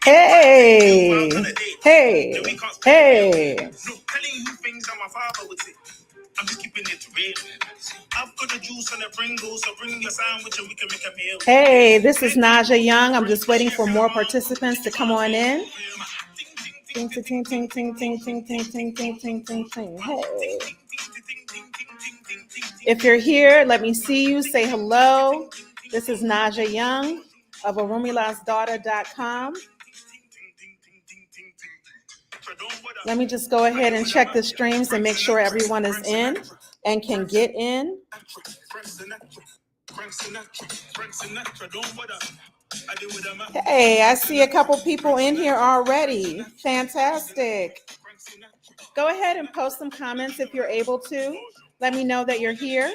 Hey, hey, hey. I'm just keeping it real. I've got the juice and the Pringles, so bring your sandwich and we can make a meal. Hey, this is Najaa Young. I'm just waiting for more participants to come on in. Ting, ting, ting, ting, ting, ting, ting, ting, ting, ting, ting, ting. Hey. If you're here, let me see you. Say hello. This is Najaa Young of arumilasdaughter.com. Let me just go ahead and check the streams and make sure everyone is in and can get in. Hey, I see a couple people in here already. Fantastic. Go ahead and post some comments if you're able to. Let me know that you're here.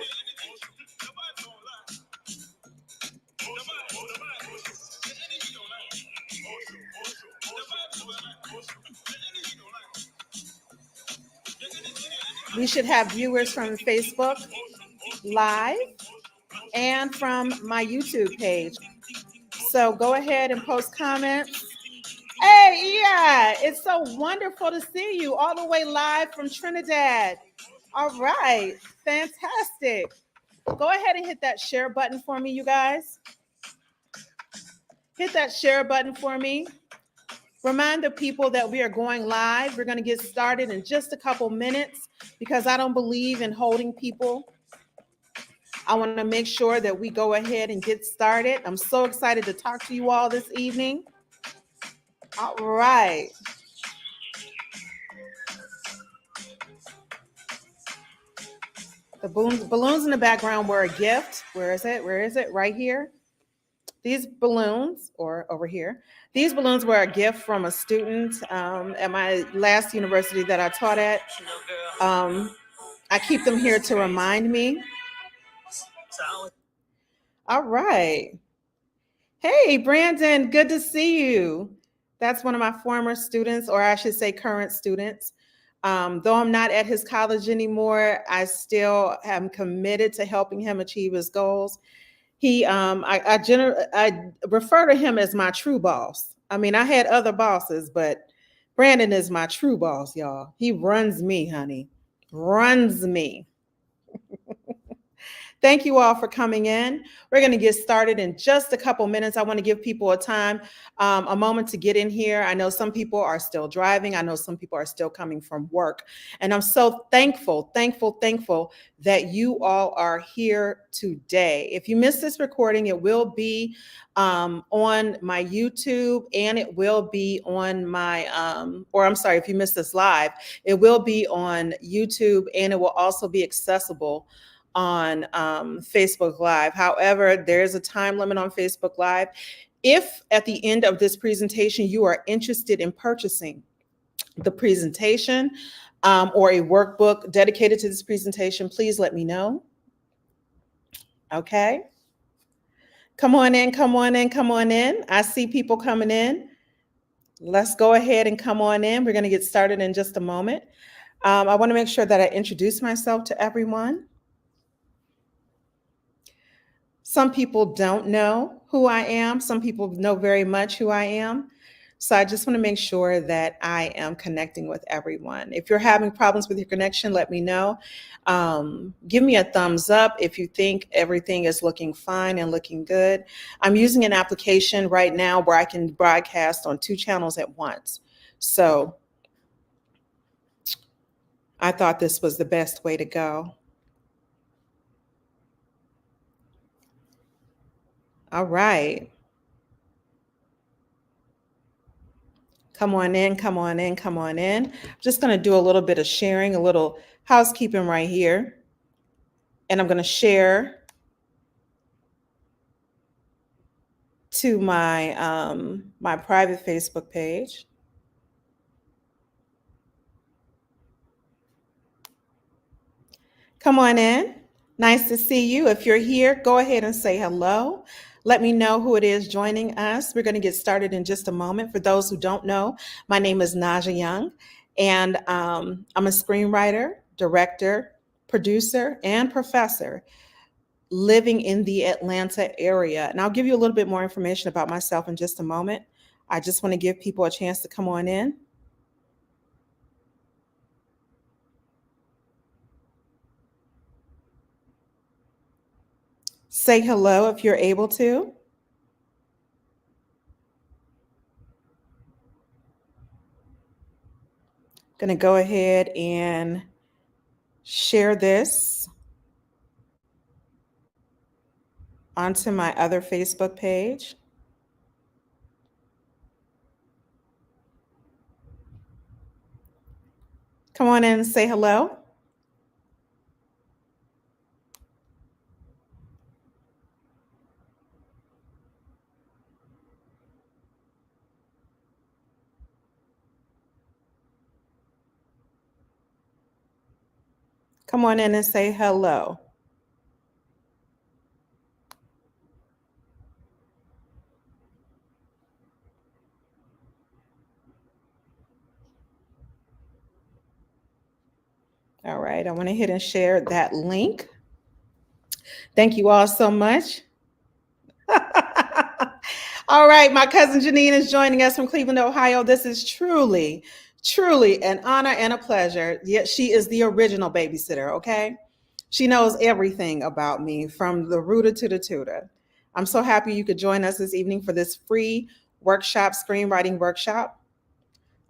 We should have viewers from Facebook Live and from my YouTube page. So go ahead and post comments. Hey, yeah, it's so wonderful to see you all the way live from Trinidad. All right, fantastic. Go ahead and hit that share button for me, you guys. Hit that share button for me. Remind the people that we are going live. We're going to get started in just a couple minutes because I don't believe in holding people. I want to make sure that we go ahead and get started. I'm so excited to talk to you all this evening. All right. The balloons in the background were a gift. Where is it? Where is it? Right here. These balloons, or over here, these balloons were a gift from a student at my last university that I taught at. I keep them here to remind me. All right. Hey, Brandon, good to see you. That's one of my former students, or I should say current students. Though I'm not at his college anymore, I still am committed to helping him achieve his goals. I refer to him as my true boss. I mean, I had other bosses, but Brandon is my true boss, y'all. He runs me, honey. Runs me. Thank you all for coming in. We're going to get started in just a couple minutes. I want to give people a moment to get in here. I know some people are still driving. I know some people are still coming from work. And I'm so thankful that you all are here today. If you missed this recording, it will be on my YouTube, and it will be on my, if you missed this live, it will be on YouTube, and it will also be accessible on Facebook Live. However, there is a time limit on Facebook Live. If at the end of this presentation you are interested in purchasing the presentation or a workbook dedicated to this presentation, please let me know. Okay. Come on in, come on in, come on in. I see people coming in. Let's go ahead and come on in. We're going to get started in just a moment. I want to make sure that I introduce myself to everyone. Some people don't know who I am. Some people know very much who I am. So I just want to make sure that I am connecting with everyone. If you're having problems with your connection, let me know. Give me a thumbs up if you think everything is looking fine and looking good. I'm using an application right now where I can broadcast on 2 channels at once. So I thought this was the best way to go. All right. Come on in, come on in, come on in. I'm just going to do a little bit of sharing, a little housekeeping right here. And I'm going to share to my, my private Facebook page. Come on in. Nice to see you. If you're here, go ahead and say hello. Let me know who it is joining us. We're going to get started in just a moment. For those who don't know, my name is Najaa Young, and I'm a screenwriter, director, producer, and professor. living in the Atlanta area. And I'll give you a little bit more information about myself in just a moment. I just want to give people a chance to come on in. Say hello if you're able to. Going to go ahead and share this onto my other Facebook page. Come on in and say hello. Come on in and say hello. All right, I went ahead and shared that link. Thank you all so much. All right, my cousin Janine is joining us from Cleveland, Ohio. This is truly, truly an honor and a pleasure. Yet she is the original babysitter, okay? She knows everything about me from the rooter to the tutor. I'm so happy you could join us this evening for this free workshop, screenwriting workshop.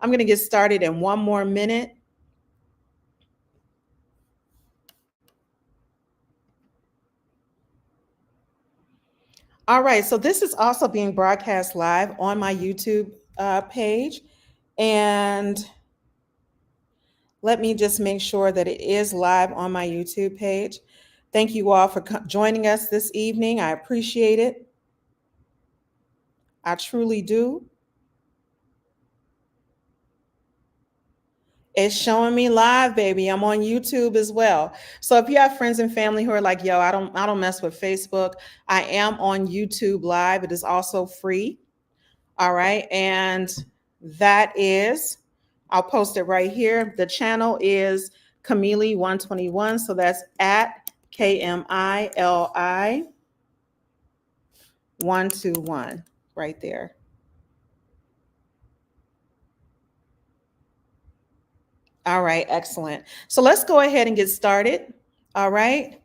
I'm going to get started in one more minute. All right, so this is also being broadcast live on my YouTube page. And let me just make sure that it is live on my YouTube page. Thank you all for joining us this evening. I appreciate it. I truly do. It's showing me live, baby. I'm on YouTube as well. So if you have friends and family who are like, yo, I don't mess with Facebook, I am on YouTube live. It is also free. All right. And that is, I'll post it right here. The channel is Camille 121. So that's at KMILI 121 right there. All right, excellent. So let's go ahead and get started. All right.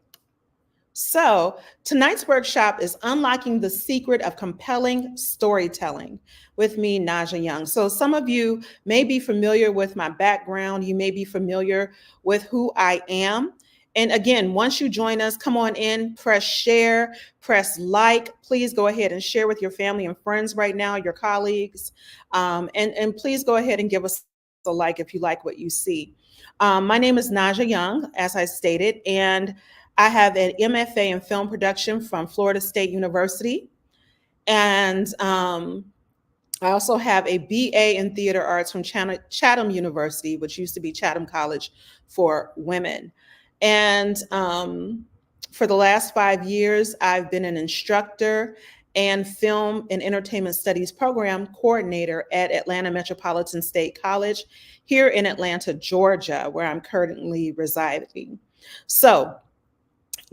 So tonight's workshop is Unlocking the Secret of Compelling Storytelling with me, Najaa Young. So some of you may be familiar with my background. You may be familiar with who I am. And again, once you join us, come on in, press share, press like. Please go ahead and share with your family and friends right now, your colleagues. And please go ahead and give us a like if you like what you see. My name is Najaa Young, as I stated, and I have an MFA in film production from Florida State University. And I also have a BA in theater arts from Chatham University, which used to be Chatham College for Women. And for the last 5 years, I've been an instructor and film and entertainment studies program coordinator at Atlanta Metropolitan State College here in Atlanta, Georgia, where I'm currently residing. So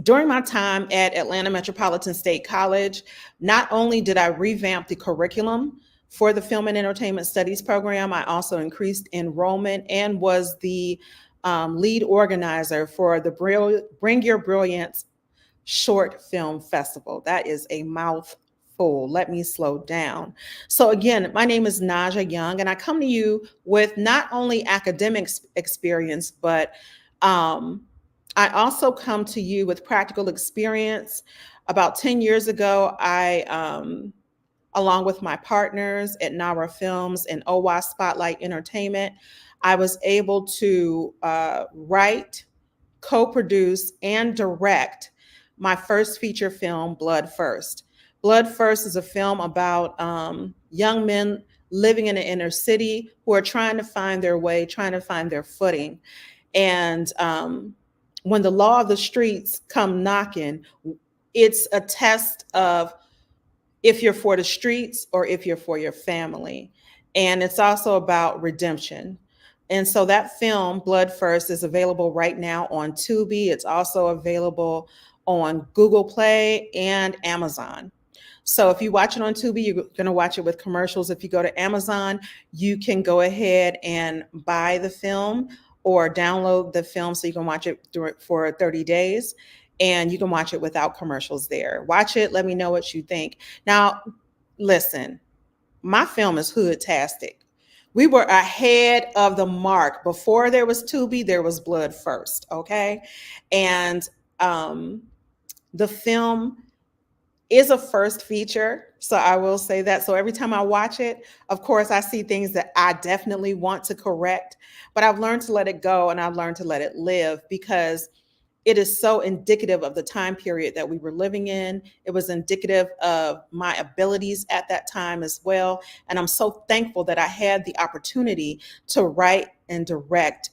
during my time at Atlanta Metropolitan State College, not only did I revamp the curriculum for the film and entertainment studies program, I also increased enrollment and was the lead organizer for the Bring Your Brilliance Short Film Festival. That is a mouthful. Let me slow down. So again, my name is Najaa Young, and I come to you with not only academic experience, but I also come to you with practical experience. About 10 years ago, I, along with my partners at Nara Films and OWA Spotlight Entertainment, I was able to write, co-produce, and direct my first feature film, Blood First. Blood First is a film about young men living in the inner city who are trying to find their way, trying to find their footing. And when the law of the streets come knocking, it's a test of if you're for the streets or if you're for your family. And it's also about redemption. And so that film, Blood First, is available right now on Tubi. It's also available on Google Play and Amazon. So if you watch it on Tubi, you're going to watch it with commercials. If you go to Amazon, you can go ahead and buy the film or download the film so you can watch it for 30 days, and you can watch it without commercials there. Watch it. Let me know what you think. Now, listen, my film is hood-tastic. We were ahead of the mark. Before there was Tubi, there was Blood first, okay? And the film is a first feature. So I will say that. So every time I watch it, of course, I see things that I definitely want to correct, but I've learned to let it go and I've learned to let it live because it is so indicative of the time period that we were living in. It was indicative of my abilities at that time as well. And I'm so thankful that I had the opportunity to write and direct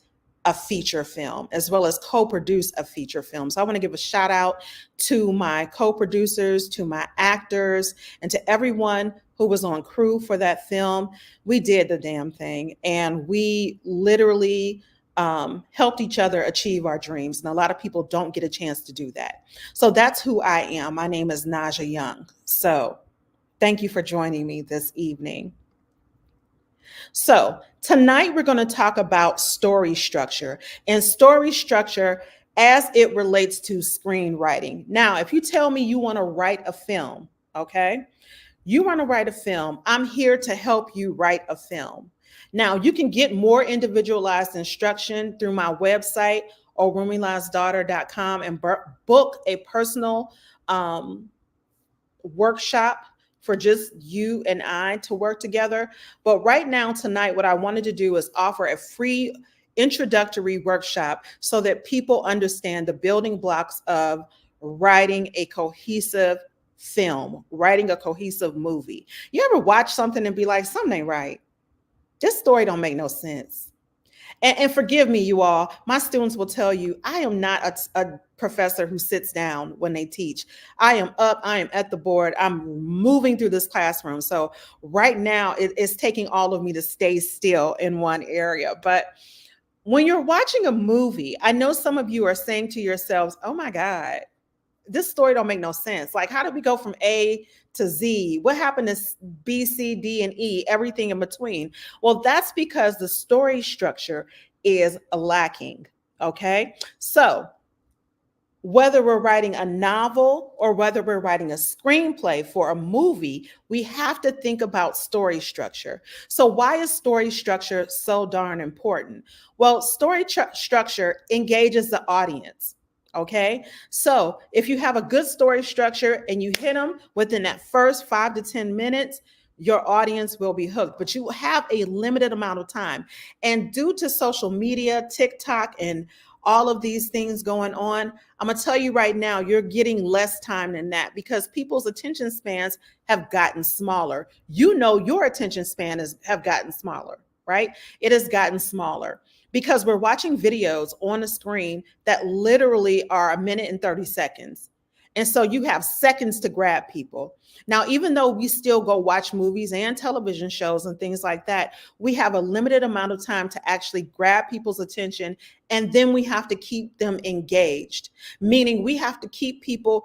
a feature film, as well as co-produce a feature film. So I want to give a shout out to my co-producers, to my actors, and to everyone who was on crew for that film. We did the damn thing, and we literally helped each other achieve our dreams. And a lot of people don't get a chance to do that. So that's who I am. My name is Najaa Young. So thank you for joining me this evening. So tonight we're going to talk about story structure and story structure as it relates to screenwriting. Now, if you tell me you want to write a film, okay, you want to write a film, I'm here to help you write a film. Now, you can get more individualized instruction through my website, orumilahsdaughter.com, and book a personal workshop for just you and I to work together. But right now, tonight, what I wanted to do is offer a free introductory workshop so that people understand the building blocks of writing a cohesive film, writing a cohesive movie. You ever watch something and be like, something ain't right? This story don't make no sense. And forgive me, you all, my students will tell you, I am not a professor who sits down when they teach. I am up, I am at the board, I'm moving through this classroom. So right now it's taking all of me to stay still in one area. But when you're watching a movie, I know some of you are saying to yourselves, oh my God, this story don't make no sense. Like, how did we go from A to Z? What happened to B, C, D, and E, everything in between? Well, that's because the story structure is lacking, okay? So whether we're writing a novel or whether we're writing a screenplay for a movie, we have to think about story structure. So why is story structure so darn important? Well, story structure engages the audience. Okay, so if you have a good story structure and you hit them within that first 5 to 10 minutes, your audience will be hooked, but you have a limited amount of time. And due to social media, TikTok, and all of these things going on, I'm gonna tell you right now, you're getting less time than that because people's attention spans have gotten smaller. You know, your attention span have gotten smaller, right? It has gotten smaller because we're watching videos on the screen that literally are 1 minute and 30 seconds. And so you have seconds to grab people. Now, even though we still go watch movies and television shows and things like that, we have a limited amount of time to actually grab people's attention. And then we have to keep them engaged, meaning we have to keep people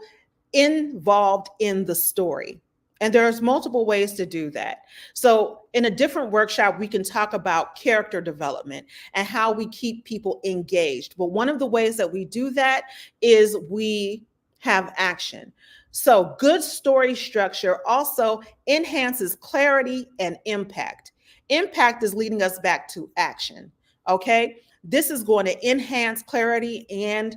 involved in the story. And there's multiple ways to do that. So in a different workshop, we can talk about character development and how we keep people engaged. But one of the ways that we do that is we have action. So good story structure also enhances clarity and impact. Impact is leading us back to action. Okay. This is going to enhance clarity and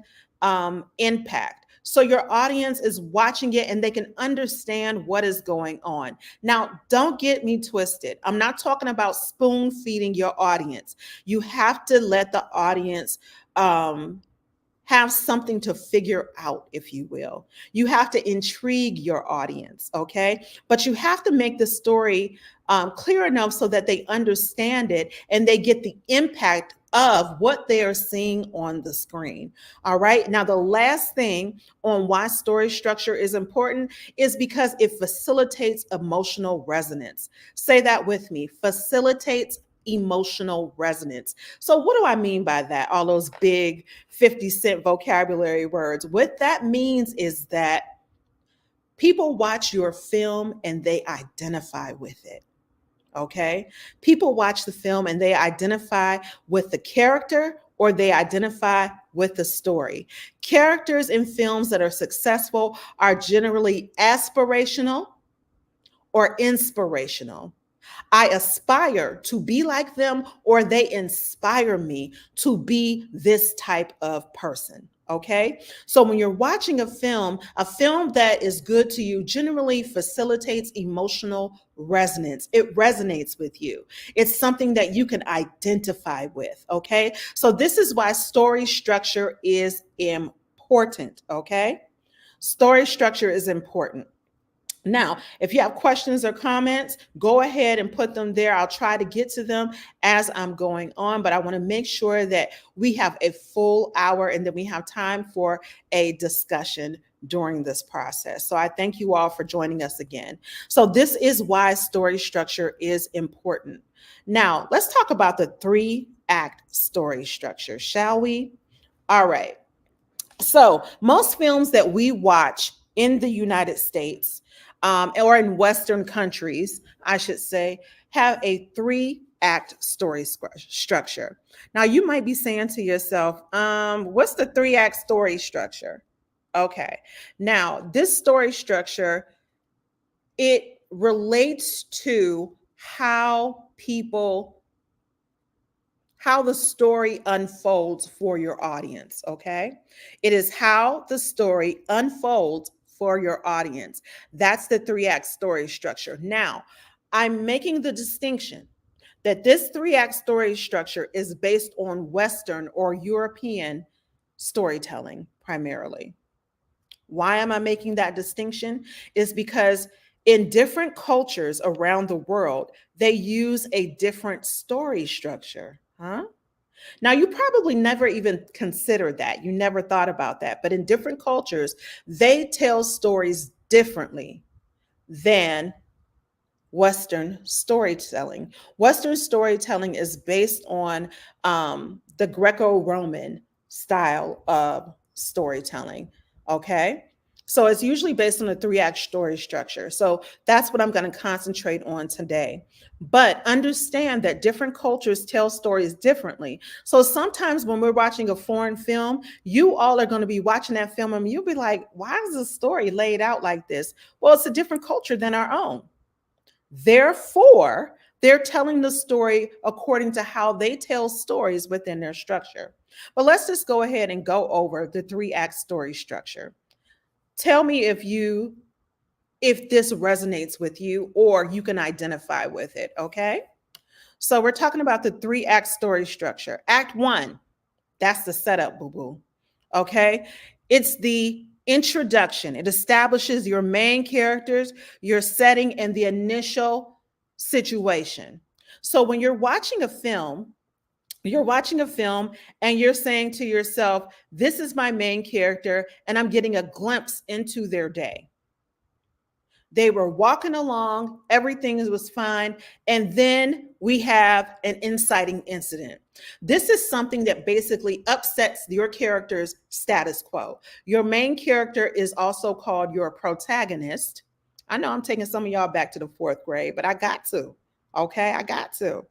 impact. So your audience is watching it and they can understand what is going on. Now, don't get me twisted. I'm not talking about spoon feeding your audience. You have to let the audience have something to figure out, if you will. You have to intrigue your audience, okay? But you have to make the story clear enough so that they understand it and they get the impact of what they are seeing on the screen. All right. Now, the last thing on why story structure is important is because it facilitates emotional resonance. Say that with me, facilitates emotional resonance. So what do I mean by that? All those big 50-cent vocabulary words. What that means is that people watch your film and they identify with it. Okay? People watch the film and they identify with the character or they identify with the story. Characters in films that are successful are generally aspirational or inspirational. I aspire to be like them, or they inspire me to be this type of person. Okay. So when you're watching a film that is good to you generally facilitates emotional resonance. It resonates with you. It's something that you can identify with. Okay. So this is why story structure is important. Okay. Story structure is important. Now, if you have questions or comments, go ahead and put them there. I'll try to get to them as I'm going on, but I want to make sure that we have a full hour and that we have time for a discussion during this process. So I thank you all for joining us again. So this is why story structure is important. Now, let's talk about the 3-act story structure, shall we? All right. So most films that we watch in the United States or in Western countries, I should say, have a 3-act story structure. Now, you might be saying to yourself, what's the 3-act story structure? Okay. Now, this story structure, it relates to how the story unfolds for your audience, okay? It is how the story unfolds for your audience. That's the 3-act story structure. Now, I'm making the distinction that this 3-act story structure is based on Western or European storytelling primarily. Why am I making that distinction? Is because in different cultures around the world, they use a different story structure. Now, you probably never even considered that. You never thought about that. But in different cultures, they tell stories differently than Western storytelling. Western storytelling is based on the Greco-Roman style of storytelling. Okay. So it's usually based on a 3-act story structure. So that's what I'm going to concentrate on today. But understand that different cultures tell stories differently. So sometimes when we're watching a foreign film, you all are going to be watching that film and you'll be like, why is the story laid out like this? Well, it's a different culture than our own. Therefore, they're telling the story according to how they tell stories within their structure. But let's just go ahead and go over the 3-act story structure. Tell me if this resonates with you or you can identify with it, okay? So we're talking about the 3-act story structure. Act 1, that's the setup, boo-boo, okay? It's the introduction. It establishes your main characters, your setting, and the initial situation. So when you're watching a film and you're saying to yourself, this is my main character, and I'm getting a glimpse into their day. They were walking along, everything was fine, and then we have an inciting incident. This is something that basically upsets your character's status quo. Your main character is also called your protagonist. I know I'm taking some of y'all back to the 4th grade, but I got to. Okay, I got to.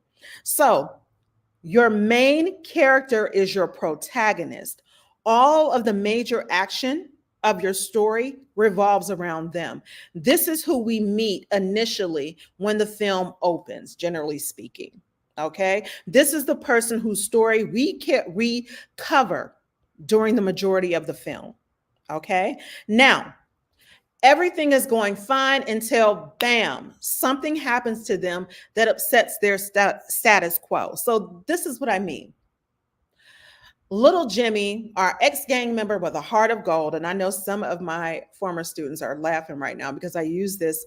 So your main character is your protagonist. All of the major action of your story revolves around them. This is who we meet initially when the film opens, generally speaking. Okay. This is the person whose story we cover during the majority of the film. Okay. Now, everything is going fine until bam, something happens to them that upsets their status quo. So this is what I mean. Little Jimmy, our ex-gang member with a heart of gold, and I know some of my former students are laughing right now because I use this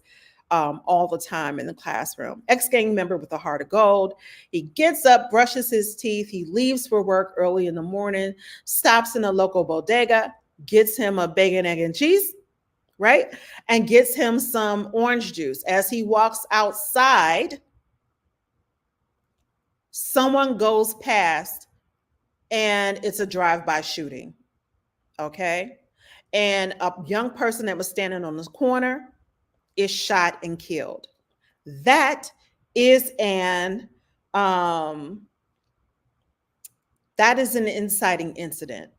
all the time in the classroom. Ex-gang member with a heart of gold. He gets up, brushes his teeth, he leaves for work early in the morning, stops in a local bodega, gets him a bacon, egg, and cheese, right? And gets him some orange juice. As he walks outside, someone goes past and it's a drive-by shooting, okay? And a young person that was standing on the corner is shot and killed. That is an um, that is an inciting incident.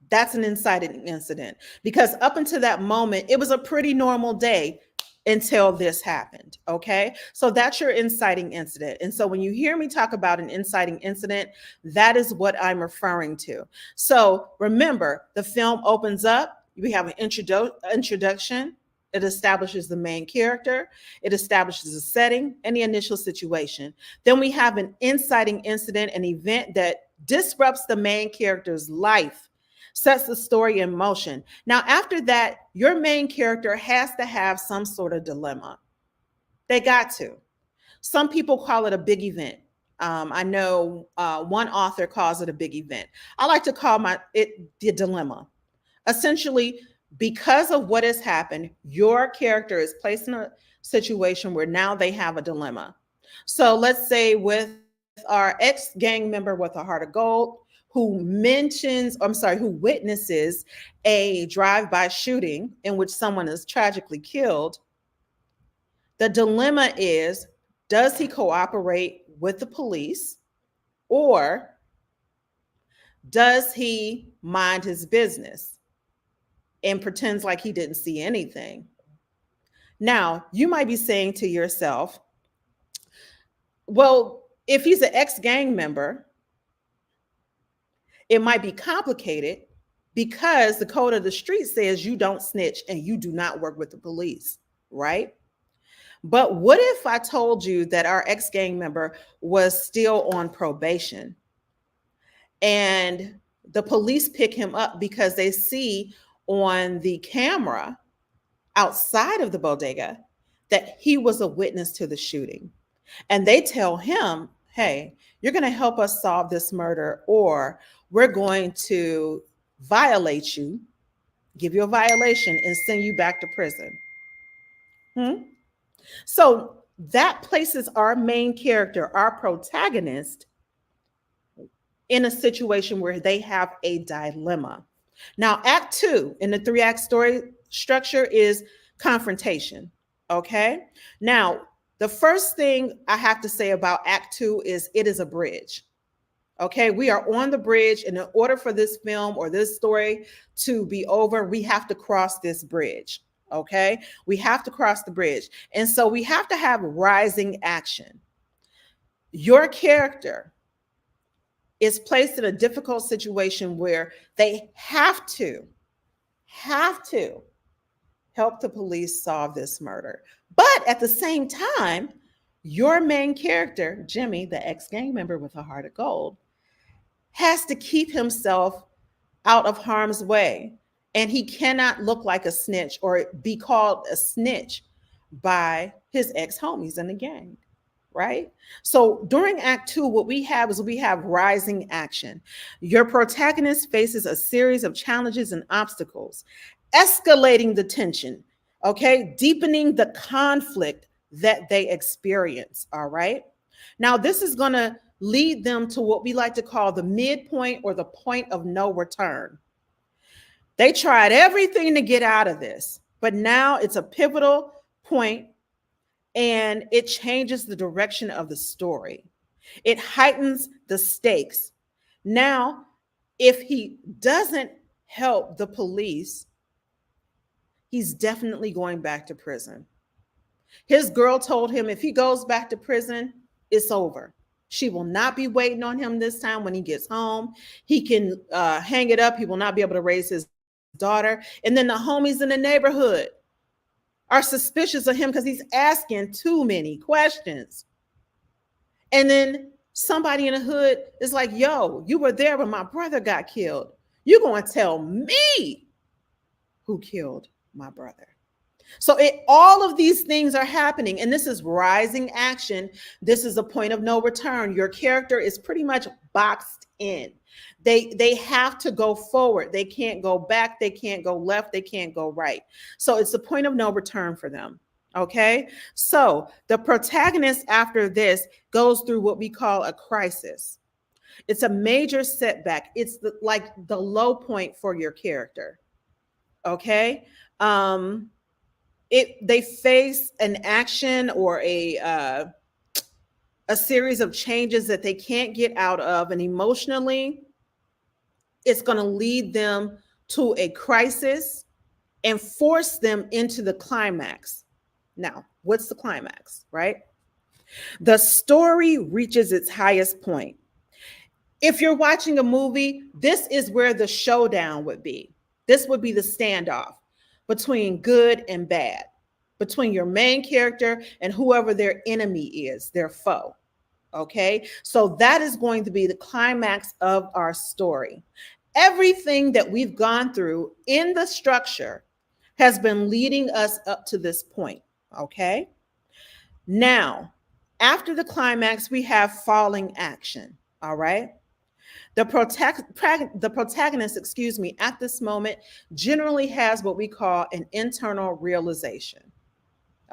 That's an inciting incident because up until that moment, it was a pretty normal day until this happened. Okay. So that's your inciting incident. And so when you hear me talk about an inciting incident, that is what I'm referring to. So remember, the film opens up, we have an introduction. It establishes the main character, it establishes the setting and the initial situation. Then we have an inciting incident, an event that disrupts the main character's life, sets the story in motion. Now, after that, your main character has to have some sort of dilemma. They got to. Some people call it a big event. I know one author calls it a big event. I like to call it the dilemma. Essentially, because of what has happened, your character is placed in a situation where now they have a dilemma. So let's say with our ex-gang member with a heart of gold, who witnesses a drive-by shooting in which someone is tragically killed. The dilemma is, does he cooperate with the police or does he mind his business and pretends like he didn't see anything? Now, you might be saying to yourself, well, if he's an ex-gang member, it might be complicated because the code of the street says you don't snitch and you do not work with the police, right? But what if I told you that our ex-gang member was still on probation and the police pick him up because they see on the camera outside of the bodega that he was a witness to the shooting? And they tell him, hey, you're going to help us solve this murder, or we're going to violate you, give you a violation, and send you back to prison. So that places our main character, our protagonist, in a situation where they have a dilemma. Now, Act 2 in the 3-act story structure is confrontation. Okay. Now, the first thing I have to say about Act 2 is it is a bridge. Okay, we are on the bridge, and in order for this film or this story to be over, we have to cross this bridge. Okay, we have to cross the bridge. And so we have to have rising action. Your character is placed in a difficult situation where they have to help the police solve this murder. But at the same time, your main character, Jimmy, the ex-gang member with a heart of gold, has to keep himself out of harm's way. And he cannot look like a snitch or be called a snitch by his ex-homies in the gang, right? So during Act 2, what we have is we have rising action. Your protagonist faces a series of challenges and obstacles, escalating the tension, okay? Deepening the conflict that they experience, all right? Now, this is going to lead them to what we like to call the midpoint or the point of no return. They tried everything to get out of this, but now it's a pivotal point and it changes the direction of the story. It heightens the stakes. Now, if he doesn't help the police, he's definitely going back to prison. His girl told him if he goes back to prison, it's over. She will not be waiting on him this time when he gets home. He can hang it up. He will not be able to raise his daughter. And then the homies in the neighborhood are suspicious of him because he's asking too many questions. And then somebody in the hood is like, yo, you were there when my brother got killed. You're going to tell me who killed my brother. So all of these things are happening, and this is rising action. This is a point of no return. Your character is pretty much boxed in. They have to go forward. They can't go back. They can't go left. They can't go right. So it's a point of no return for them. Okay. So the protagonist after this goes through what we call a crisis. It's a major setback. It's like the low point for your character. Okay. Um, they face an action or a series of changes that they can't get out of, and emotionally, it's going to lead them to a crisis and force them into the climax. Now, what's the climax, right? The story reaches its highest point. If you're watching a movie, this is where the showdown would be. This would be the standoff between good and bad, between your main character and whoever their enemy is, their foe. Okay, so that is going to be the climax of our story. Everything that we've gone through in the structure has been leading us up to this point. Okay, now after the climax, we have falling action. All right. The protagonist, excuse me, at this moment generally has what we call an internal realization.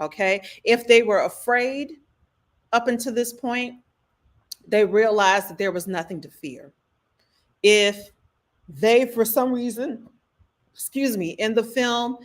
Okay. If they were afraid up until this point, they realized that there was nothing to fear. If they, for some reason, excuse me, in the film,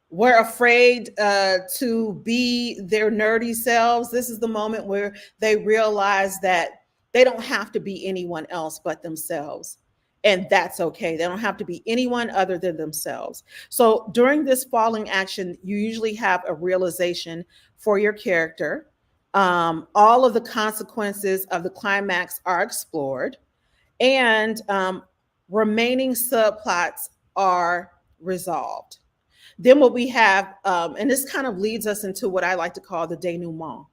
were afraid to be their nerdy selves, this is the moment where they realize that they don't have to be anyone else but themselves. And that's okay. They don't have to be anyone other than themselves. So during this falling action, you usually have a realization for your character. All of the consequences of the climax are explored, and remaining subplots are resolved. Then what we have, and this kind of leads us into what I like to call the denouement.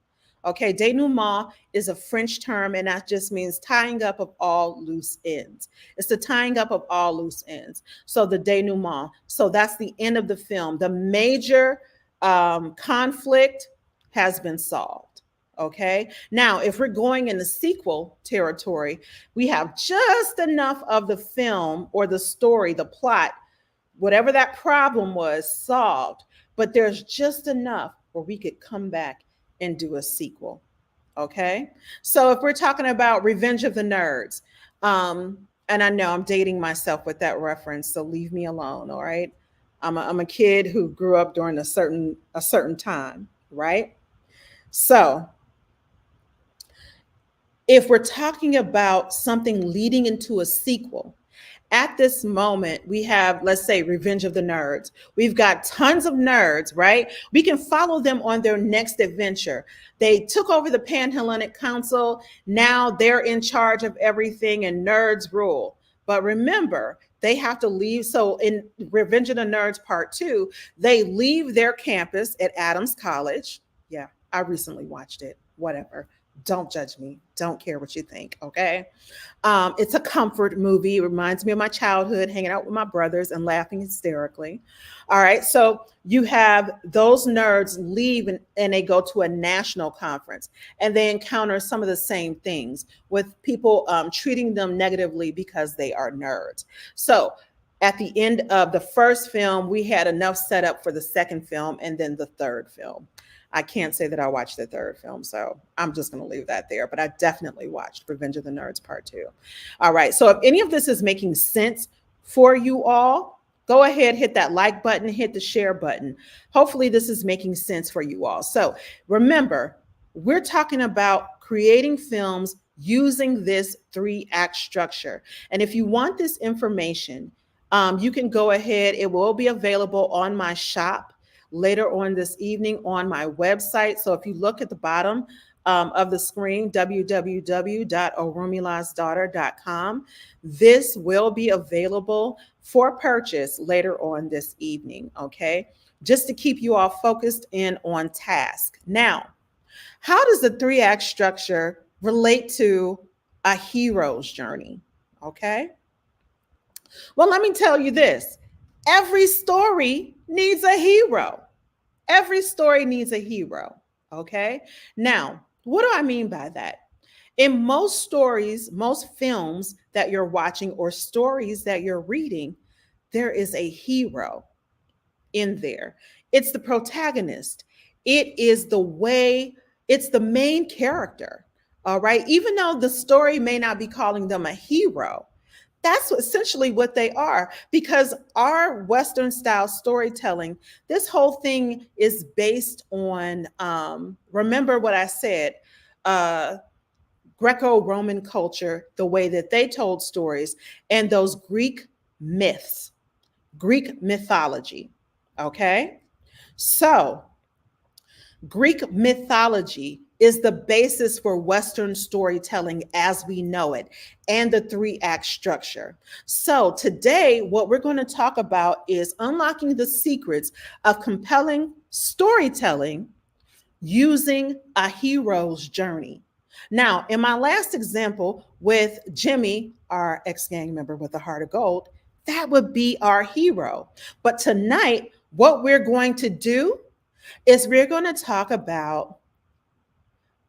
Okay, denouement is a French term, and that just means tying up of all loose ends. It's the tying up of all loose ends. So the denouement. So that's the end of the film. The major conflict has been solved. Okay, now if we're going in the sequel territory, we have just enough of the film or the story, the plot, whatever that problem was, solved, but there's just enough where we could come back and do a sequel. Okay, so if we're talking about Revenge of the Nerds, and I know I'm dating myself with that reference, so leave me alone. All right, I'm a kid who grew up during a certain time, right? So if we're talking about something leading into a sequel, at this moment, we have, let's say, Revenge of the Nerds. We've got tons of nerds, right? We can follow them on their next adventure. They took over the Panhellenic Council. Now they're in charge of everything, and nerds rule. But remember, they have to leave. So in Revenge of the Nerds Part 2, they leave their campus at Adams College. Yeah, I recently watched it. Whatever. Don't judge me. Don't care what you think. Okay. It's a comfort movie. It reminds me of my childhood, hanging out with my brothers and laughing hysterically. All right. So you have those nerds leave, and they go to a national conference, and they encounter some of the same things with people treating them negatively because they are nerds. So at the end of the first film, we had enough setup for the second film and then the third film. I can't say that I watched the third film, so I'm just going to leave that there. But I definitely watched Revenge of the Nerds Part 2. All right. So if any of this is making sense for you all, go ahead, hit that like button, hit the share button. Hopefully this is making sense for you all. So remember, we're talking about creating films using this 3-act structure. And if you want this information, you can go ahead. It will be available on my shop later on this evening on my website. So if you look at the bottom of the screen, www.orumilasdaughter.com, this will be available for purchase later on this evening, okay? Just to keep you all focused in on task. Now, how does the 3-act structure relate to a hero's journey, okay? Well, let me tell you this. Every story needs a hero. Every story needs a hero. Okay. Now, what do I mean by that? In most stories, most films that you're watching or stories that you're reading, there is a hero in there. It's the protagonist. It is the way, it's the main character. All right. Even though the story may not be calling them a hero, that's essentially what they are, because our Western style storytelling, this whole thing is based on, remember what I said, uh, Greco-Roman culture, the way that they told stories, and those Greek myths, Greek mythology. Okay. So Greek mythology is the basis for Western storytelling as we know it, and the three-act structure. So today, what we're going to talk about is unlocking the secrets of compelling storytelling using a hero's journey. Now, in my last example with Jimmy, our ex-gang member with a heart of gold, that would be our hero. But tonight, what we're going to do is we're going to talk about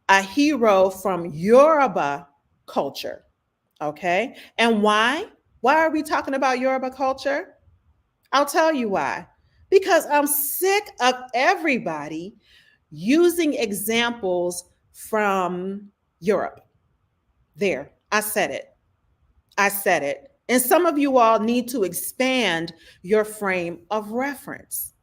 a hero from Yoruba culture. Okay. And why? Why are we talking about Yoruba culture? I'll tell you why. Because I'm sick of everybody using examples from Europe. There, I said it. I said it. And some of you all need to expand your frame of reference.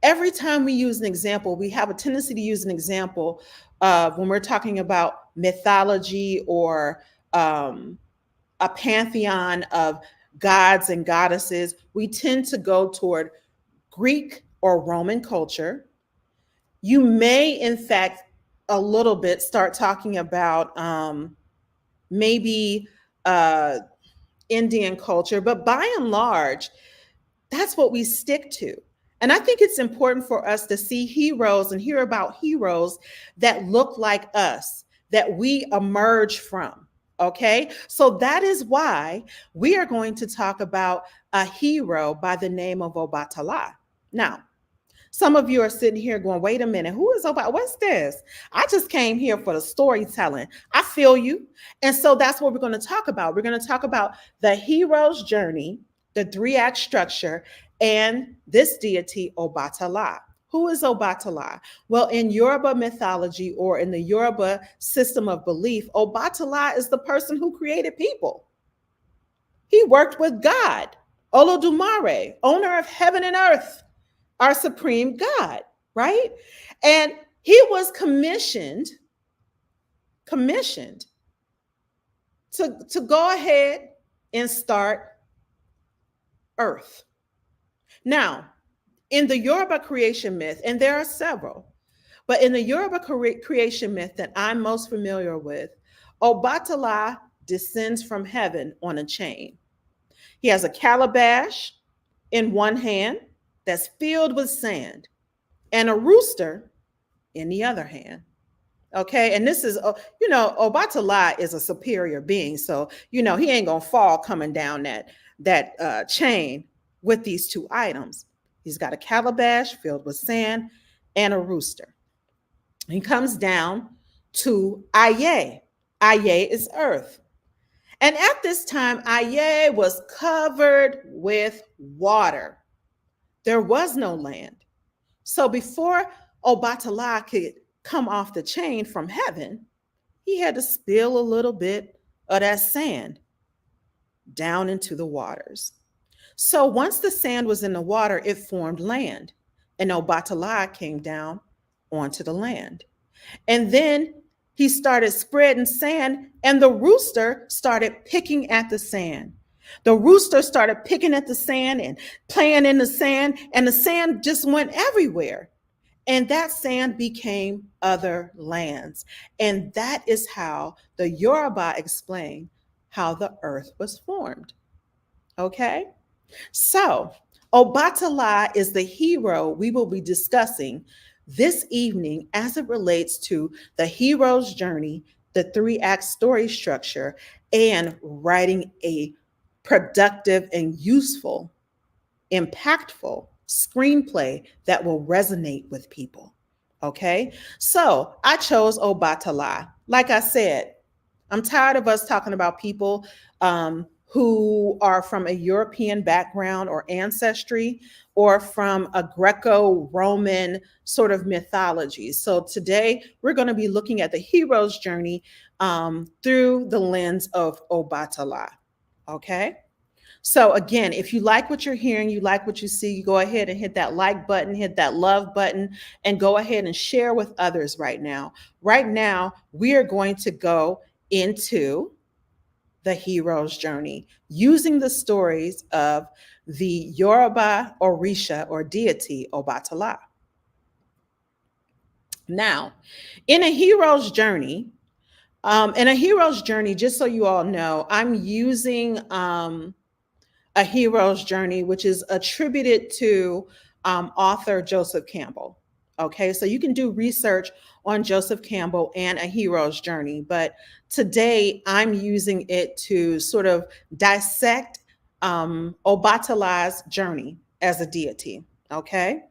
Every time we use an example, we have a tendency to use an example when we're talking about mythology or a pantheon of gods and goddesses. We tend to go toward Greek or Roman culture. You may, in fact, a little bit start talking about maybe Indian culture, but by and large, that's what we stick to. And I think it's important for us to see heroes and hear about heroes that look like us, that we emerge from. Okay. So that is why we are going to talk about a hero by the name of Obatala. Now, some of you are sitting here going, wait a minute, who is Obatala? What's this? I just came here for the storytelling. I feel you. And so that's what we're going to talk about. We're going to talk about the hero's journey, the three-act structure, and this deity, Obatala. Who is Obatala? Well, in Yoruba mythology or in the Yoruba system of belief, Obatala is the person who created people. He worked with God, Olodumare, owner of heaven and earth, our supreme God, right? And he was commissioned to go ahead and start earth. Now, in the Yoruba creation myth, and there are several, but in the Yoruba creation myth that I'm most familiar with, Obatala descends from heaven on a chain. He has a calabash in one hand that's filled with sand, and a rooster in the other hand. Okay. And this is, Obatala is a superior being. So, he ain't going to fall coming down that chain with these two items. He's got a calabash filled with sand and a rooster. He comes down to Aye. Aye is earth. And at this time, Aye was covered with water. There was no land. So before Obatala could come off the chain from heaven, he had to spill a little bit of that sand down into the waters. So once the sand was in the water, it formed land, and Obatala came down onto the land. And then he started spreading sand, and the rooster started picking at the sand. The rooster started picking at the sand and playing in the sand, and the sand just went everywhere. And that sand became other lands. And that is how the Yoruba explain how the earth was formed. Okay? So, Obatala is the hero we will be discussing this evening as it relates to the hero's journey, the three-act story structure, and writing a productive and useful, impactful screenplay that will resonate with people. Okay, so I chose Obatala. Like I said, I'm tired of us talking about people who are from a European background or ancestry, or from a Greco-Roman sort of mythology. So today we're going to be looking at the hero's journey through the lens of Obatala. Okay. So again, if you like what you're hearing, you like what you see, go ahead and hit that like button, hit that love button, and go ahead and share with others right now. Right now, we are going to go into the hero's journey using the stories of the Yoruba Orisha or deity Obatala. Now, in a hero's journey, just so you all know, I'm using a hero's journey, which is attributed to author Joseph Campbell. Okay, so you can do research on Joseph Campbell and a hero's journey, but today I'm using it to sort of dissect Obatala's journey as a deity. Okay,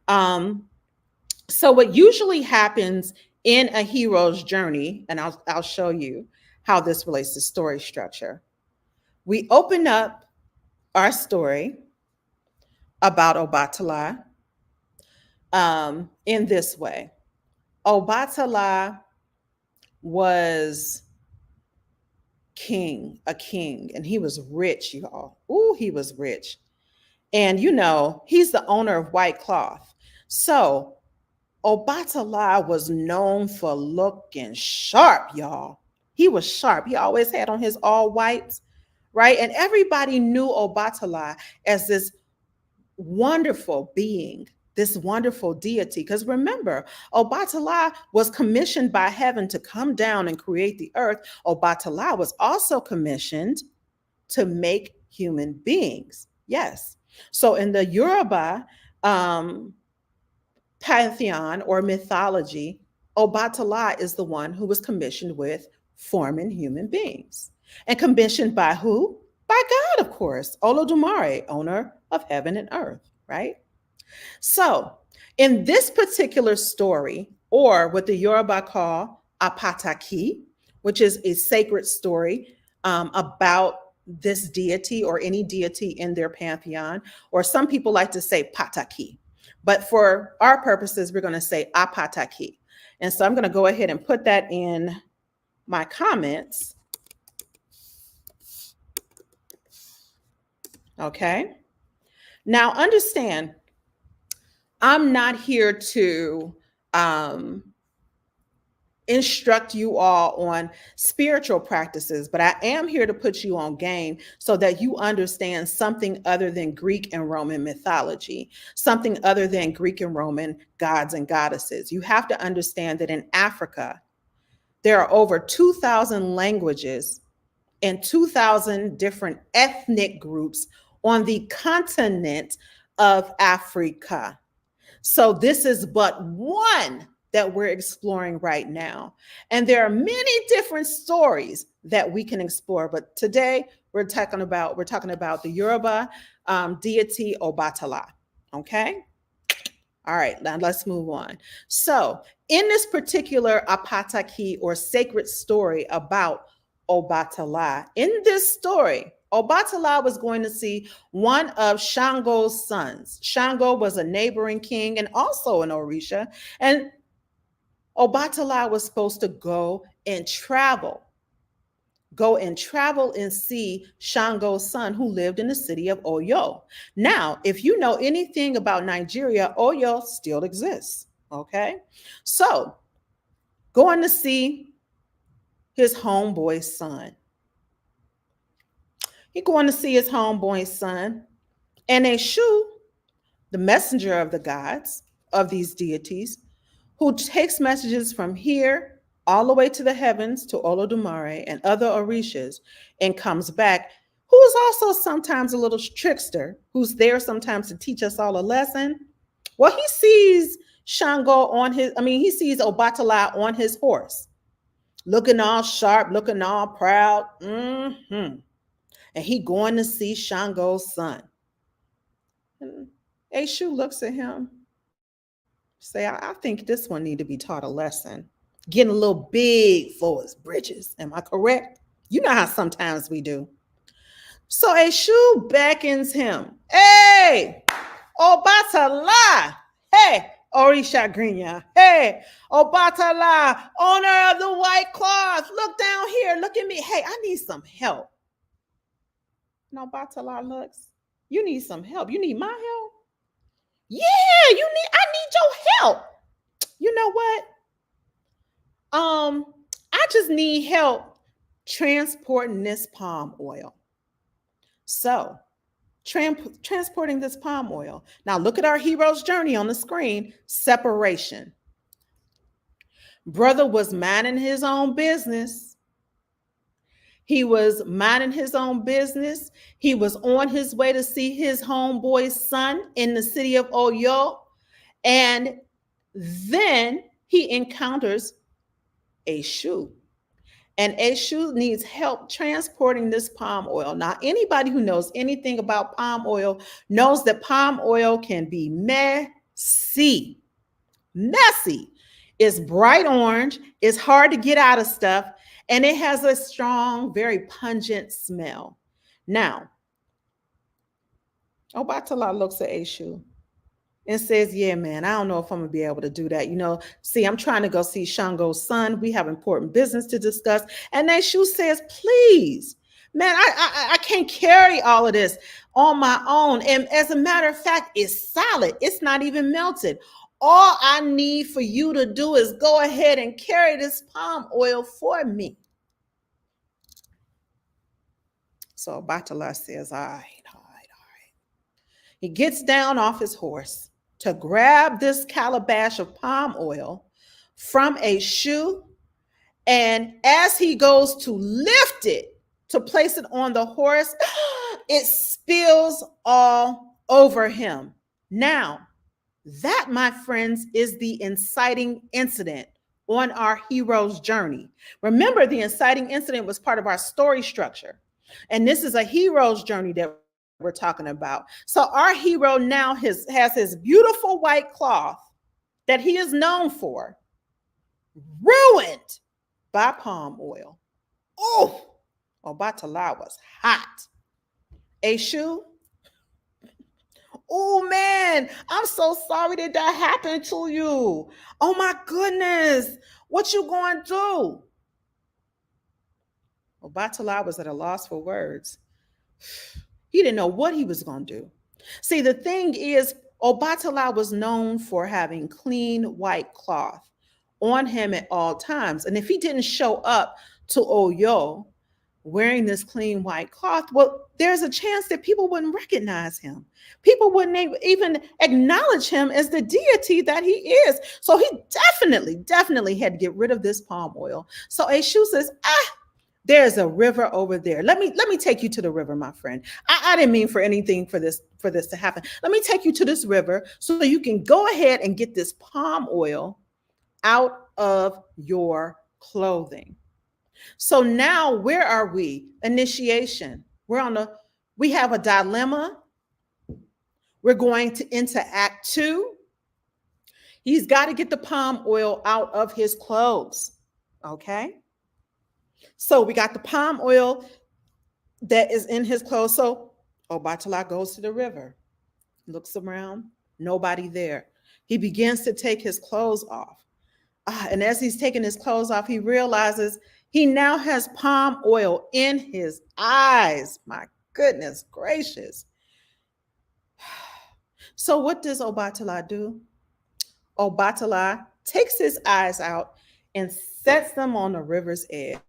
so what usually happens in a hero's journey, and I'll show you how this relates to story structure. We open up our story about Obatala in this way. Obatala was a king, and he was rich, y'all. Ooh, he was rich. And you know, he's the owner of white cloth. So Obatala was known for looking sharp, y'all. He was sharp. He always had on his all whites, right? And everybody knew Obatala as this wonderful being, this wonderful deity. Because remember, Obatala was commissioned by heaven to come down and create the earth. Obatala was also commissioned to make human beings. Yes. So in the Yoruba pantheon or mythology, Obatala is the one who was commissioned with forming human beings. And commissioned by who? By God, of course. Olodumare, owner of heaven and earth, right? So in this particular story, or what the Yoruba call apataki, which is a sacred story about this deity or any deity in their pantheon, or some people like to say pataki. But for our purposes, we're going to say apataki. And so I'm going to go ahead and put that in my comments. Okay. Now understand, I'm not here to instruct you all on spiritual practices, but I am here to put you on game so that you understand something other than Greek and Roman mythology, something other than Greek and Roman gods and goddesses. You have to understand that in Africa, there are over 2,000 languages and 2,000 different ethnic groups on the continent of Africa. So this is but one that we're exploring right now. And there are many different stories that we can explore. But today we're talking about the Yoruba deity Obatala. Okay. All right, now let's move on. So in this particular apataki or sacred story about Obatala, in this story, Obatala was going to see one of Shango's sons. Shango was a neighboring king and also an Orisha. And Obatala was supposed to go and travel and see Shango's son, who lived in the city of Oyo. Now, if you know anything about Nigeria, Oyo still exists. Okay. So going to see his homeboy's son. He's going to see his homeboy's son. And Eshu, the messenger of the gods, of these deities, who takes messages from here all the way to the heavens to Olodumare and other Orishas and comes back, who is also sometimes a little trickster, who's there sometimes to teach us all a lesson. Well, he sees he sees Obatala on his horse, looking all sharp, looking all proud. And he going to see Shango's son. And Eshu looks at him, say, I think this one need to be taught a lesson. Getting a little big for his britches. Am I correct? You know how sometimes we do. So Eshu beckons him. Hey, Obatala. Hey, Orisha Grinya. Hey, Obatala, owner of the white cloth. Look down here. Look at me. Hey, I need some help. And Obatala looks. You need some help. You need my help? Yeah, I need your help. You know what? I just need help transporting this palm oil. So, transporting this palm oil. Now, look at our hero's journey on the screen. Separation. Brother was minding his own business. He was minding his own business. He was on his way to see his homeboy's son in the city of Oyo. And then he encounters Eshu. And Eshu needs help transporting this palm oil. Now, anybody who knows anything about palm oil knows that palm oil can be messy. Messy. It's bright orange. It's hard to get out of stuff. And it has a strong, very pungent smell. Now, Obatala looks at Eshu and says, yeah, man, I don't know if I'm going to be able to do that. See, I'm trying to go see Shango's son. We have important business to discuss. And Eshu says, please, man, I can't carry all of this on my own. And as a matter of fact, it's solid. It's not even melted. All I need for you to do is go ahead and carry this palm oil for me. So Obatala says, all right. He gets down off his horse to grab this calabash of palm oil from Eshu. And as he goes to lift it, to place it on the horse, it spills all over him. Now, that, my friends, is the inciting incident on our hero's journey. Remember, the inciting incident was part of our story structure. And this is a hero's journey that we're talking about. So our hero now has his beautiful white cloth that he is known for ruined by palm oil. Oh, Obatala was hot. Eshu, oh man, I'm so sorry that happened to you. Oh my goodness, what you going to do? Obatala was at a loss for words. He didn't know what he was going to do. See, the thing is, Obatala was known for having clean white cloth on him at all times. And if he didn't show up to Oyo wearing this clean white cloth, well, there's a chance that people wouldn't recognize him. People wouldn't even acknowledge him as the deity that he is. So he definitely had to get rid of this palm oil. So Eshu says, there's a river over there. Let me take you to the river, my friend. I didn't mean for anything for this to happen. Let me take you to this river so you can go ahead and get this palm oil out of your clothing. So now where are we? Initiation. We have a dilemma. We're going into Act 2. He's got to get the palm oil out of his clothes. Okay. So we got the palm oil that is in his clothes. So Obatala goes to the river, looks around, nobody there. He begins to take his clothes off. And as he's taking his clothes off, he realizes he now has palm oil in his eyes. My goodness gracious. So what does Obatala do? Obatala takes his eyes out and sets them on the river's edge.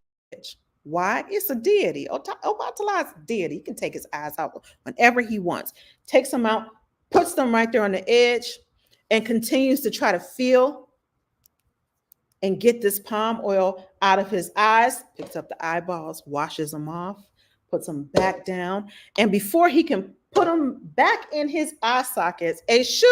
Why? It's a deity. Obatala is a deity. He can take his eyes out whenever he wants. Takes them out, puts them right there on the edge, and continues to try to feel and get this palm oil out of his eyes. Picks up the eyeballs, washes them off, puts them back down. And before he can put them back in his eye sockets, Eshu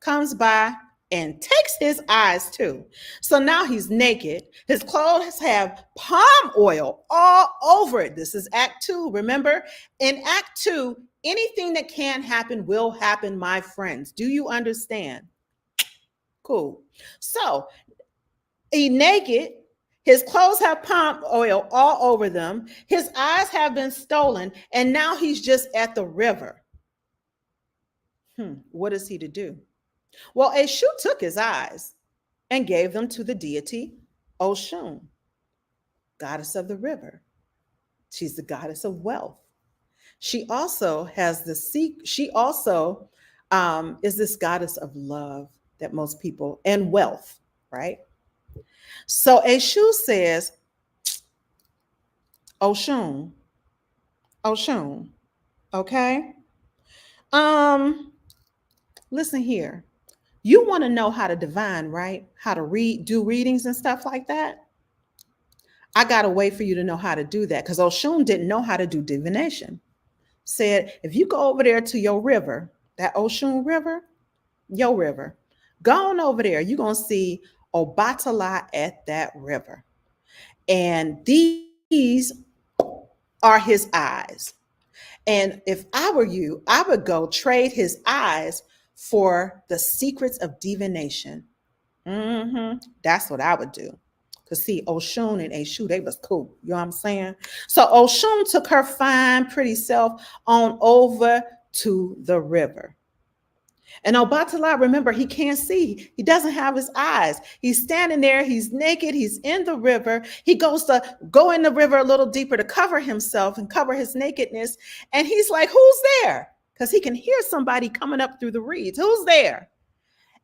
comes by and takes his eyes too. So now he's naked. His clothes have palm oil all over it. This is Act 2. Remember, in Act 2, anything that can happen will happen, my friends. Do you understand? Cool. So he's naked. His clothes have palm oil all over them. His eyes have been stolen, and now he's just at the river. What is he to do? Well, Eshu took his eyes and gave them to the deity Oshun, goddess of the river. She's the goddess of wealth. She also has she also is this goddess of love that most people, and wealth, right? So Eshu says, Oshun, Oshun, okay? Um, Listen here. You want to know how to divine, right? How to do readings and stuff like that? I got a way for you to know how to do that, because Oshun didn't know how to do divination. Said, if you go over there to your river, that Oshun River, your river, go on over there. You're going to see Obatala at that river. And these are his eyes. And if I were you, I would go trade his eyes for the secrets of divination. That's what I would do. Because see, Oshun and Eshu, they was cool. You know what I'm saying? So Oshun took her fine, pretty self on over to the river. And Obatala, remember, he can't see. He doesn't have his eyes. He's standing there. He's naked. He's in the river. He goes to go in the river a little deeper to cover himself and cover his nakedness. And he's like, who's there? Because he can hear somebody coming up through the reeds. Who's there?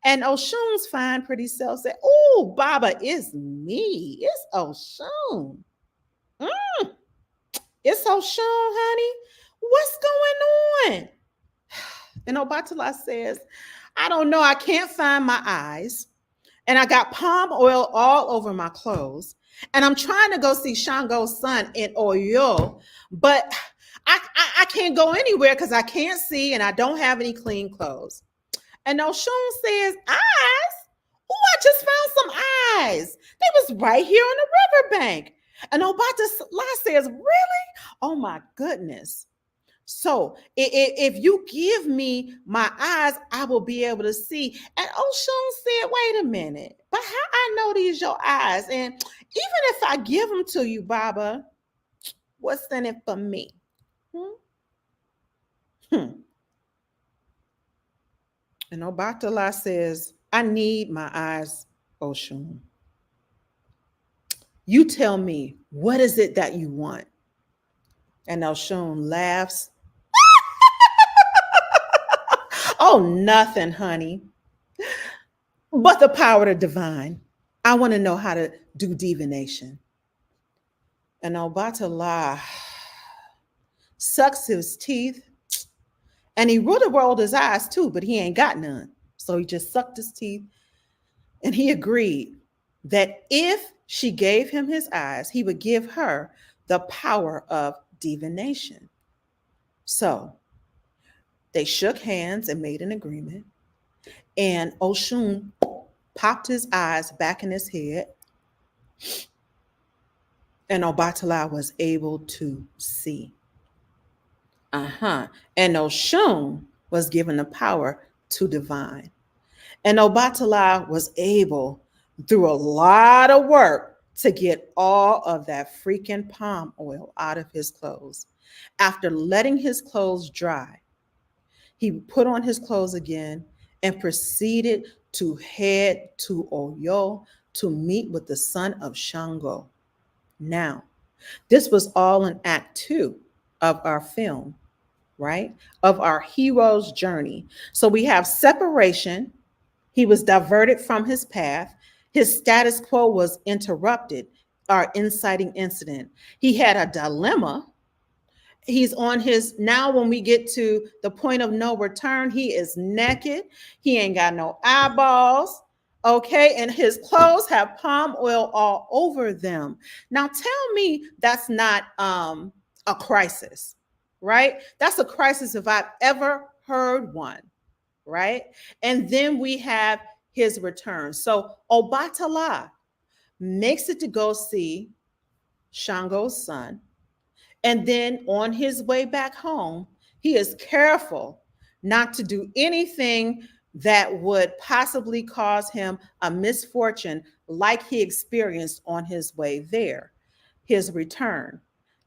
And Oshun's fine, pretty self said, oh, Baba, it's me. It's Oshun. It's Oshun, honey. What's going on? And Obatala says, I don't know. I can't find my eyes. And I got palm oil all over my clothes. And I'm trying to go see Shango's son in Oyo, but I can't go anywhere because I can't see and I don't have any clean clothes. And Oshun says, eyes? Oh, I just found some eyes. They was right here on the riverbank. And Obatala says, really? Oh my goodness. So if you give me my eyes, I will be able to see. And Oshun said, wait a minute, but how I know these your eyes? And even if I give them to you, Baba, what's in it for me? And Obatala says, I need my eyes, Oshun. You tell me, what is it that you want? And Oshun laughs. Oh, nothing, honey, but the power to divine. I want to know how to do divination. And Obatala sucks his teeth, and he would have rolled his eyes too, but he ain't got none. So he just sucked his teeth, and he agreed that if she gave him his eyes, he would give her the power of divination. So they shook hands and made an agreement. And Oshun popped his eyes back in his head. And Obatala was able to see. And Oshun was given the power to divine. And Obatala was able, through a lot of work, to get all of that freaking palm oil out of his clothes. After letting his clothes dry, he put on his clothes again and proceeded to head to Oyo to meet with the son of Shango. Now, this was all in Act 2 of our film, right? Of our hero's journey. So we have separation. He was diverted from his path. His status quo was interrupted, our inciting incident. He had a dilemma. He's on his, now when we get to the point of no return, he is naked. He ain't got no eyeballs. Okay. And his clothes have palm oil all over them. Now tell me that's not a crisis, right? That's a crisis if I've ever heard one, right? And then we have his return. So Obatala makes it to go see Shango's son. And then on his way back home, he is careful not to do anything that would possibly cause him a misfortune like he experienced on his way there, his return.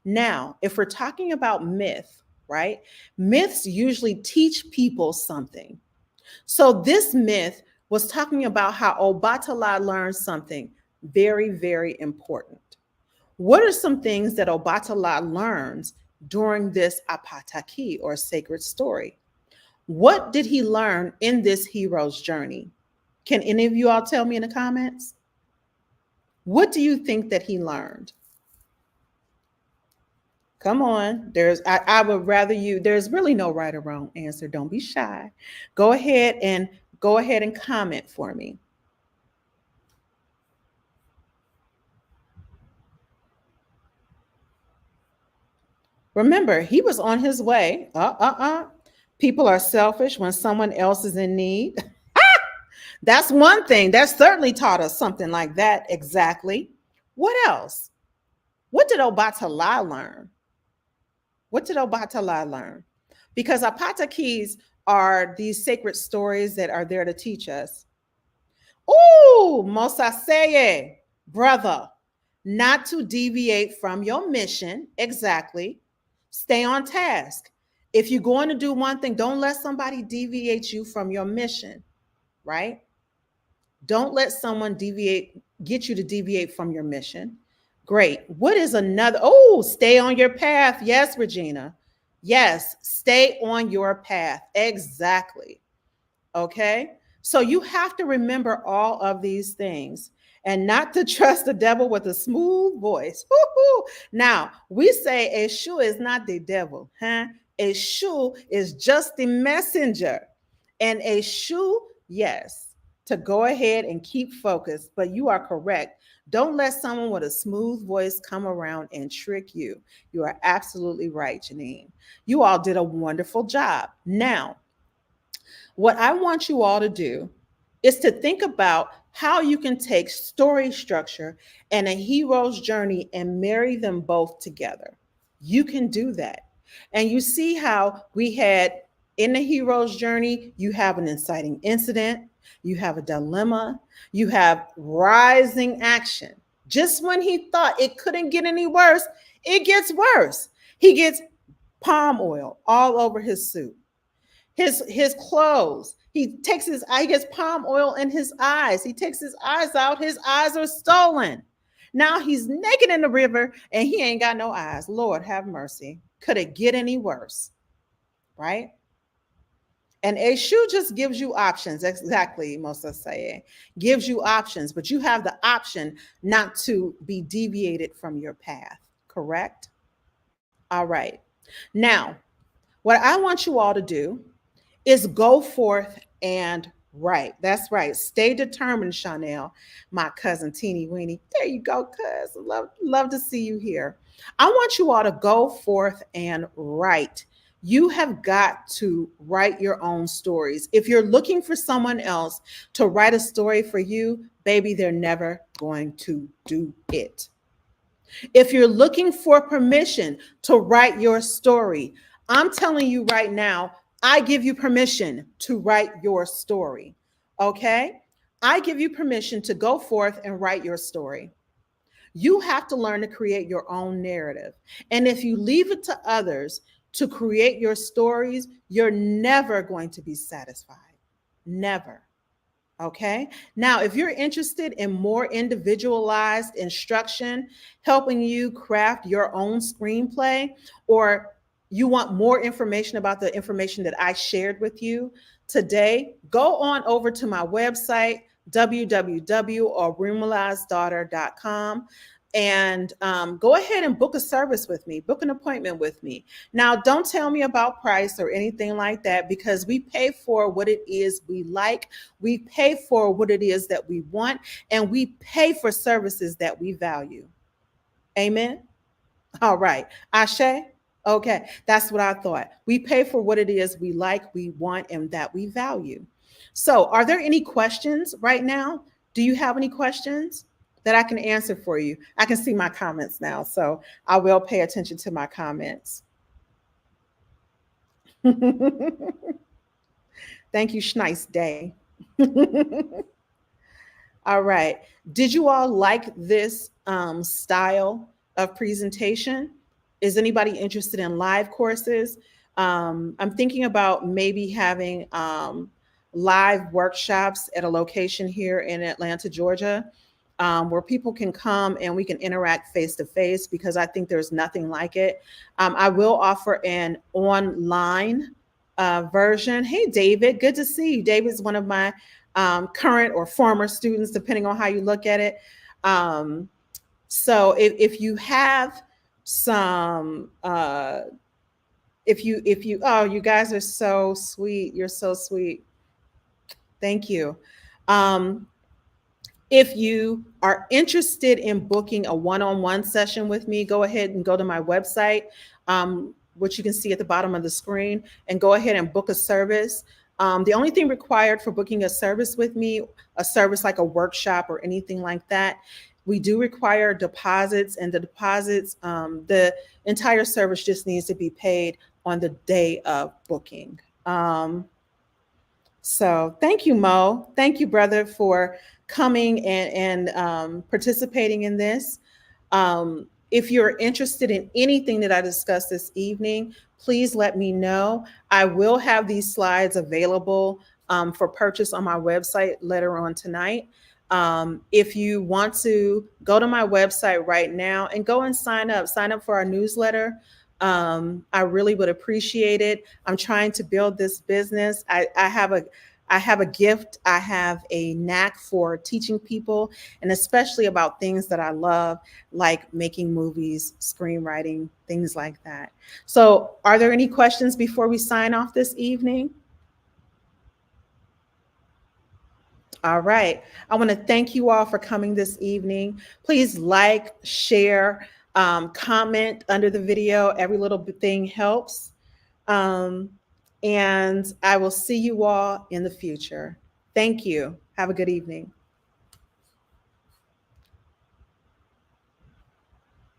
Now, if we're talking about myth, right? Myths usually teach people something. So this myth was talking about how Obatala learned something very, very important. What are some things that Obatala learns during this apataki or sacred story? What did he learn in this hero's journey? Can any of you all tell me in the comments? What do you think that he learned? Come on. I would rather you, there's really no right or wrong answer. Don't be shy. Go ahead and comment for me. Remember, he was on his way. People are selfish when someone else is in need. That's one thing. That certainly taught us something like that. Exactly. What else? What did Obatala learn? What did Obatala learn? Because apatakis are these sacred stories that are there to teach us. Ooh, Mosaseye, brother, not to deviate from your mission. Exactly. Stay on task. If you're going to do one thing, don't let somebody deviate you from your mission, right? Don't let someone get you to deviate from your mission. Great. What is another? Oh, stay on your path. Yes, Regina. Yes, stay on your path. Exactly. Okay. So you have to remember all of these things and not to trust the devil with a smooth voice. Woo-hoo. Now, we say Eshu is not the devil, huh? Eshu is just the messenger. And Eshu, yes, to go ahead and keep focused, but you are correct. Don't let someone with a smooth voice come around and trick you. You are absolutely right, Janine. You all did a wonderful job. Now, what I want you all to do is to think about how you can take story structure and a hero's journey and marry them both together. You can do that. And you see how we had in the hero's journey, you have an inciting incident, you have a dilemma, you have rising action. Just when he thought it couldn't get any worse, it gets worse. He gets palm oil all over his suit, his clothes. He gets palm oil in his eyes. He takes his eyes out. His eyes are stolen. Now he's naked in the river and he ain't got no eyes. Lord have mercy. Could it get any worse? Right? And Eshu just gives you options. Exactly, Mosa saying. Gives you options, but you have the option not to be deviated from your path. Correct? All right. Now, what I want you all to do is go forth and write. That's right. Stay determined, Chanel, my cousin Teeny Weenie. There you go, cuz. Love to see you here. I want you all to go forth and write. You have got to write your own stories. If you're looking for someone else to write a story for you, baby, they're never going to do it. If you're looking for permission to write your story, I'm telling you right now, I give you permission to write your story. Okay? I give you permission to go forth and write your story. You have to learn to create your own narrative. And if you leave it to others to create your stories, you're never going to be satisfied. Never. Okay. Now, if you're interested in more individualized instruction, helping you craft your own screenplay, or you want more information about the information that I shared with you today, go on over to my website, www.orumala's.daughter.com, and go ahead and book a service with me, book an appointment with me. Now, don't tell me about price or anything like that, because we pay for what it is we like, we pay for what it is that we want, and we pay for services that we value. Amen. All right. Ashe. Okay. That's what I thought. We pay for what it is we like, we want, and that we value. So, are there any questions right now? Do you have any questions that I can answer for you? I can see my comments now, so I will pay attention to my comments. Thank you, Schneis Day. All right. Did you all like this style of presentation? Is anybody interested in live courses? I'm thinking about maybe having live workshops at a location here in Atlanta, Georgia, where people can come and we can interact face to face, because I think there's nothing like it. I will offer an online version. Hey, David, good to see you. David's one of my current or former students, depending on how you look at it. So if you have some, if you, oh, you guys are so sweet. You're so sweet. Thank you. Um, if you are interested in booking a one-on-one session with me, go ahead and go to my website, which you can see at the bottom of the screen, and go ahead and book a service. The only thing required for booking a service with me, a service like a workshop or anything like that, we do require deposits, and the deposits, the entire service just needs to be paid on the day of booking. So thank you, Mo. Thank you, brother, for coming and participating in this. If you're interested in anything that I discussed this evening, please let me know. I will have these slides available for purchase on my website later on tonight. If you want to go to my website right now and go and sign up for our newsletter. I really would appreciate it. I'm trying to build this business. I have a gift. I have a knack for teaching people, and especially about things that I love, like making movies, screenwriting, things like that. So, are there any questions before we sign off this evening? All right. I want to thank you all for coming this evening. Please like, share, comment under the video. Every little thing helps. Um, and I will see you all in the future. Thank you. Have a good evening.